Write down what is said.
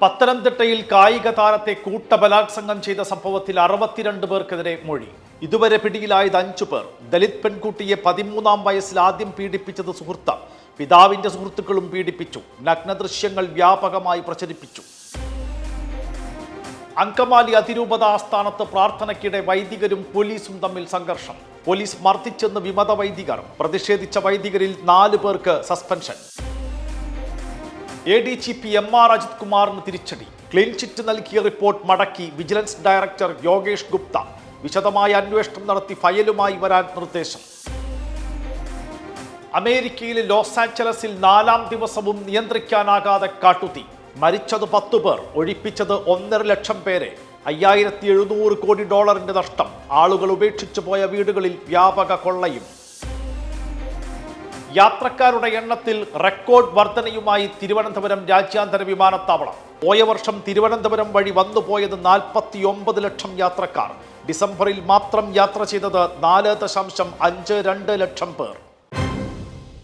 പത്തനംതിട്ടയിൽ കായിക താരത്തെ കൂട്ടബലാത്സംഗം ചെയ്ത സംഭവത്തിൽ 62 പേർക്കെതിരെ മൊഴി. ഇതുവരെ പിടിയിലായത് 5 പേർ. ദലിത് പെൺകുട്ടിയെ 13-ാം വയസ്സിൽ ആദ്യം പീഡിപ്പിച്ചത് സുഹൃത്ത്. പിതാവിന്റെ സുഹൃത്തുക്കളും പീഡിപ്പിച്ചു. നഗ്ന ദൃശ്യങ്ങൾ വ്യാപകമായി പ്രചരിപ്പിച്ചു. അങ്കമാലി അതിരൂപത ആസ്ഥാനത്ത് പ്രാർത്ഥനയ്ക്കിടെ വൈദികരും പോലീസും തമ്മിൽ സംഘർഷം. പോലീസ് മർദ്ദിച്ചെന്ന് വിമത വൈദികർ. പ്രതിഷേധിച്ച വൈദികരിൽ 4 പേർക്ക് സസ്പെൻഷൻ. ADGP MR അജിത് കുമാറിന് തിരിച്ചടി. ക്ലീൻ ചിറ്റ് നൽകിയ റിപ്പോർട്ട് മടക്കി വിജിലൻസ് ഡയറക്ടർ യോഗേഷ് ഗുപ്ത. വിശദമായ അന്വേഷണം നടത്തി ഫയലുമായി വരാൻ നിർദ്ദേശം. അമേരിക്കയിലെ ലോസ് ആഞ്ചലസിൽ 4-ാം ദിവസവും നിയന്ത്രിക്കാനാകാതെ കാട്ടുതീ. മരിച്ചത് 10 പേർ, ഒഴിപ്പിച്ചത് 1.5 ലക്ഷം പേരെ. $5700 കോടി നഷ്ടം. ആളുകൾ ഉപേക്ഷിച്ചു പോയ വീടുകളിൽ വ്യാപക കൊള്ളയും. യാത്രക്കാരുടെ എണ്ണത്തിൽ റെക്കോർഡ് വർധനയുമായി തിരുവനന്തപുരം രാജ്യാന്തര വിമാനത്താവളം. പോയ വർഷം തിരുവനന്തപുരം വഴി വന്നുപോയത് 49 ലക്ഷം യാത്രക്കാർ. ഡിസംബറിൽ മാത്രം യാത്ര ചെയ്തത് 4.52 ലക്ഷം പേർ.